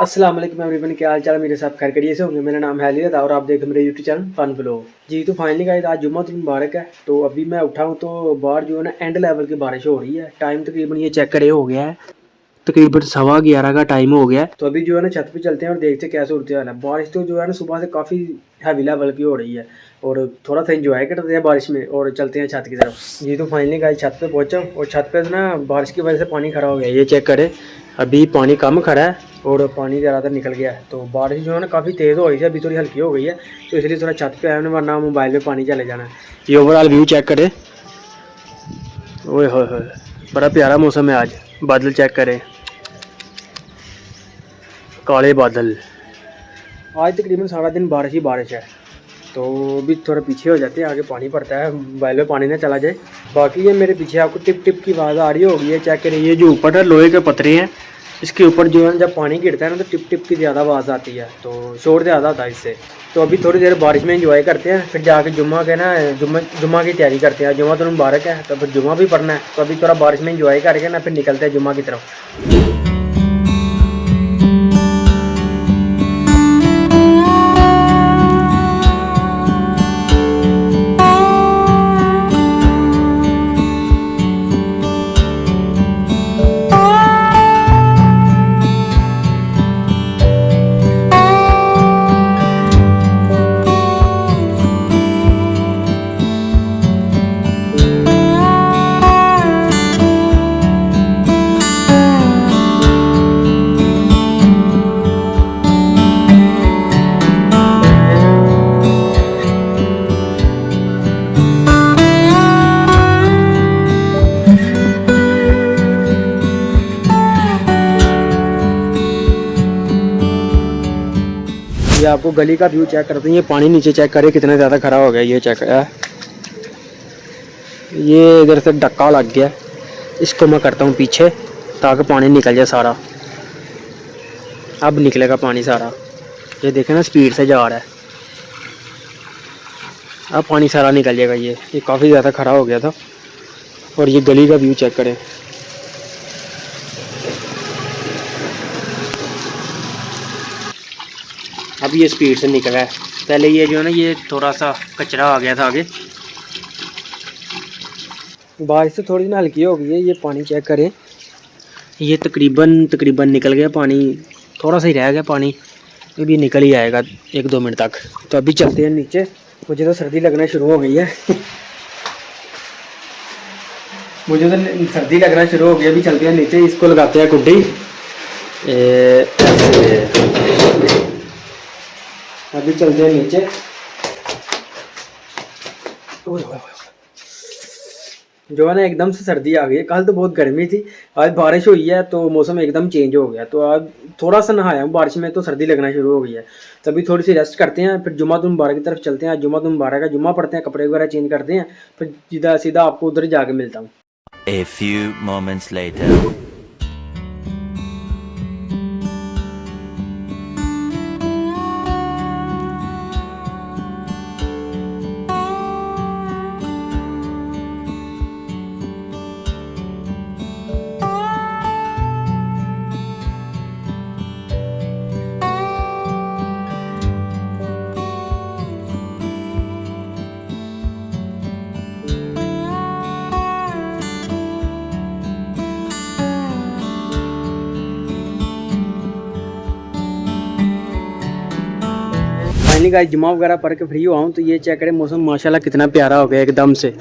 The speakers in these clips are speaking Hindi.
अस्सलाम वालेकुम एवरीवन, क्या हाल चाल मेरे साथ खैर करिए से होंगे। मेरा नाम है अली और आप देख मेरे यूट्यूब चैनल फन ब्लॉग। जी तो फाइनली गाइस आज जुम्मा मुबारक है। तो अभी मैं उठा हूँ तो बाहर जो है ना एंड लेवल की बारिश हो रही है। टाइम तकरीबन ये चेक करे हो गया है, तकरीबन 11:15 का टाइम हो गया है। तो अभी जो है ना छत पे चलते हैं और देखते हैं क्या सूरत हाल है। बारिश तो जो है ना सुबह से काफ़ी हैवी लेवल की हो रही है और थोड़ा सा इंजॉय करते हैं बारिश में और चलते हैं छत की तरफ। जी तो फाइनली गाइस छत पे पहुंचा और छत पे ना बारिश की वजह से पानी खड़ा हो गया। ये चेक करें, अभी पानी कम खड़ा है और पानी ज़्यादातर निकल गया है। तो बारिश जो है ना काफ़ी तेज़ हो रही है, अभी थोड़ी हल्की हो गई है तो इसलिए थोड़ा छत पे आया ना, वरना मोबाइल में पानी चले जाना है। ये ओवरऑल व्यू चेक करें, ओए होए होए बड़ा प्यारा मौसम है आज। बादल चेक करें, काले बादल। आज तकरीबन सारा दिन बारिश ही बारिश है। तो अभी थोड़ा पीछे हो जाते हैं, आगे पानी पड़ता है, मोबाइल में पानी ना चला जाए। बाकी ये मेरे पीछे आपको टिप टिप की आवाज़ आ रही होगी। ये चेक करिए, ये जो ऊपर है लोहे के पतरे हैं, इसके ऊपर जो है जब पानी गिरता है ना तो टिप टिप की ज़्यादा आवाज़ आती है, तो शोर ज़्यादा आता है इससे। तो अभी थोड़ी देर बारिश में एंजॉय करते हैं, फिर जाके जुम्मा के ना जुम्मा की तैयारी करते हैं। जुम्मा तो मुबारक है तो फिर जुम्मा भी पढ़ना है। तो अभी थोड़ा बारिश में एंजॉय करके ना फिर निकलते हैं जुम्मा की तरफ। ये आपको गली का व्यू चेक करते हैं। ये पानी नीचे चेक करें कितना ज़्यादा खड़ा हो गया। ये चेक है, ये इधर से धक्का लग गया, इसको मैं करता हूँ पीछे ताकि पानी निकल जाए सारा। अब निकलेगा पानी सारा, ये देखें ना स्पीड से जा रहा है, अब पानी सारा निकल जाएगा। ये काफ़ी ज़्यादा खड़ा हो गया था। और ये गली का व्यू चेक करें, अब ये स्पीड से निकला है। पहले ये जो है ना ये थोड़ा सा कचरा आ गया था आगे। बारिश तो थोड़ी ना हल्की हो गई है। ये पानी चेक करें, ये तकरीबन निकल गया पानी, थोड़ा सा ही रह गया पानी, ये भी निकल ही आएगा 1-2 मिनट तक। तो अभी चलते हैं नीचे, मुझे तो सर्दी लगना शुरू हो गई है मुझे तो सर्दी लगना शुरू हो गई। अभी चलते हैं नीचे, इसको लगाते हैं कुड्डी। अभी चलते हैं नीचे। जो है ना एकदम से सर्दी आ गई है। कल तो बहुत गर्मी थी, आज बारिश हुई है तो मौसम एकदम चेंज हो गया। तो आज थोड़ा सा नहाया हूँ बारिश में तो सर्दी लगना शुरू हो गई है। तभी थोड़ी सी रेस्ट करते हैं, फिर जुम्मा मुबारक की तरफ चलते हैं। आज जुम्मा मुबारक है, जुम्मा पढ़ते हैं, कपड़े वगैरह चेंज करते हैं, फिर सीधा सीधा आपको उधर जाके मिलता हूँ। A few moments later. Finally guys जुम्मा वगैरह पढ़ के फ्री हुआ हूँ। तो ये चेक करें, मौसम माशाल्लाह कितना प्यारा हो गया एकदम से।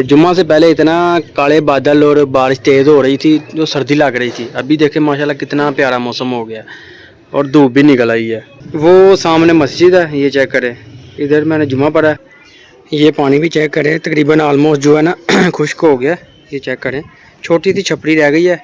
जुम्मा से पहले इतना काले बादल और बारिश तेज़ हो रही थी जो सर्दी लग रही थी। अभी देखें माशाल्लाह कितना प्यारा मौसम हो गया और धूप भी निकल आई है। वो सामने मस्जिद है, ये चेक करें, इधर मैंने जुम्मा पढ़ा। ये पानी भी चेक करें, तकरीबन आलमोस्ट जो है ना खुश्क हो गया। ये चेक करें, छोटी सी छपरी रह गई है,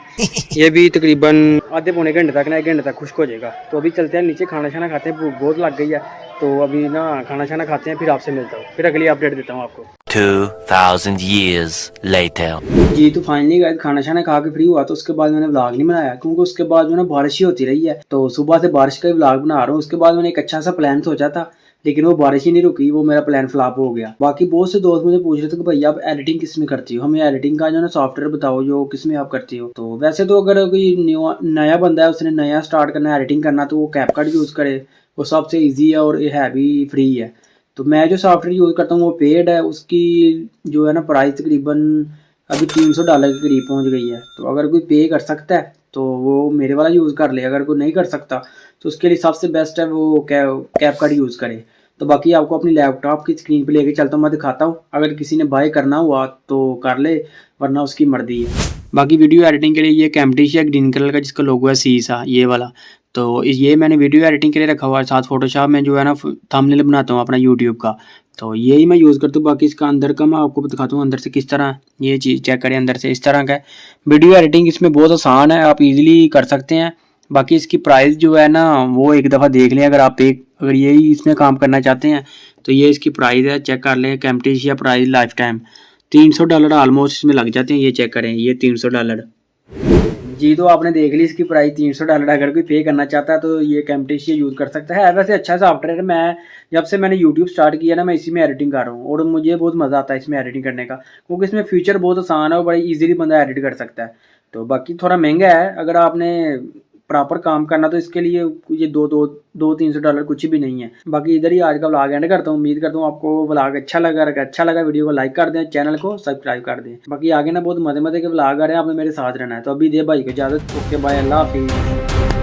ये भी तकरीबन आधे पौने घंटे तक ना 1 घंटे तक खुश्क हो जाएगा। तो अभी चलते हैं नीचे, खाना शाना खाते हैं, भूख बहुत लग गई है। तो अभी ना खाना शाना खाते हैं, फिर आपसे मिलता हूँ, फिर अगली अपडेट देता हूँ आपको। 2000 years later. जी तो फाइनली गाइस खाना शाना खा के फ्री हुआ। तो उसके बाद मैंने व्लॉग नहीं बनाया क्योंकि उसके बाद जो है ना बारिश ही होती रही है। तो सुबह से बारिश का ही व्लॉग बना रहा हूँ। उसके बाद मैंने एक अच्छा सा प्लान सोचा था, लेकिन वो बारिश ही नहीं रुकी, वो मेरा प्लान फ्लॉप हो गया। बाकी बहुत से दोस्त मुझे पूछ रहे थे कि भैया आप एडिटिंग किस में करती हो, हमें एडिटिंग का जो है सॉफ्टवेयर बताओ जो किस में आप करती हो। तो वैसे तो अगर कोई नया बंदा है, उसने नया स्टार्ट करना है एडिटिंग करना, तो वो कैपकट यूज़ करे, वो सबसे ईजी है और ये है भी फ्री है। तो मैं जो सॉफ्टवेयर यूज़ करता हूँ वो पेड है, उसकी जो है ना प्राइस तकरीबन अभी $300 के करीब पहुँच गई है। तो अगर कोई पे कर सकता है तो वो मेरे वाला यूज़ कर ले, अगर कोई नहीं कर सकता तो उसके लिए सबसे बेस्ट है वो कैपकट यूज़ करे। तो बाकी आपको अपनी लैपटॉप की स्क्रीन पे लेके चलता हूँ, मैं दिखाता हूँ, अगर किसी ने बाय करना हुआ तो कर ले, वरना उसकी मर्जी है। बाकी वीडियो एडिटिंग के लिए ये कैमटिश है ग्रीन कलर का जिसका लोगो है सी सा, ये वाला। तो ये मैंने वीडियो एडिटिंग के लिए रखा हुआ है, साथ फोटोशॉप में जो है ना थंबनेल बनाता हूँ अपना यूट्यूब का, तो यही मैं यूज़ करता हूँ। बाकी इसका अंदर का मैं आपको दिखाता हूँ अंदर से किस तरह ये चीज़ चेक करें, अंदर से इस तरह का है। वीडियो एडिटिंग इसमें बहुत आसान है, आप इजीली कर सकते हैं। बाकी इसकी प्राइस जो है ना वो एक दफ़ा देख लें, अगर यही इसमें काम करना चाहते हैं तो ये इसकी प्राइस है, चेक कर लें। कैमटिशिया प्राइस लाइफ टाइम $300 ऑलमोस्ट इसमें लग जाते हैं, ये चेक करें, ये $300 जी। तो आपने देख ली इसकी प्राइस $300। अगर कोई पे करना चाहता है तो ये कैमटिशिया यूज़ कर सकता है। वैसे अच्छा सॉफ्टवेयर है, मैं जब से मैंने यूट्यूब स्टार्ट किया ना मैं इसी में एडिटिंग कर रहा हूँ और मुझे बहुत मज़ा आता है इसमें एडिटिंग करने का, क्योंकि इसमें फीचर बहुत आसान है और बड़ी ईजीली बंदा एडिट कर सकता है। तो बाकी थोड़ा महंगा है, अगर आपने प्रॉपर काम करना तो इसके लिए ये $200-300 कुछ भी नहीं है। बाकी इधर ही आज का व्लॉग एंड करता हूँ। उम्मीद करता हूँ आपको व्लॉग अच्छा लगा। अगर अच्छा लगा वीडियो को लाइक कर दें, चैनल को सब्सक्राइब कर दें। बाकी आगे ना बहुत मज़े के व्लॉग आ रहे हैं, आपने मेरे साथ रहना है। तो अभी दे भाई को इजाज़त, ओके बाय, अल्लाह हाफिज़।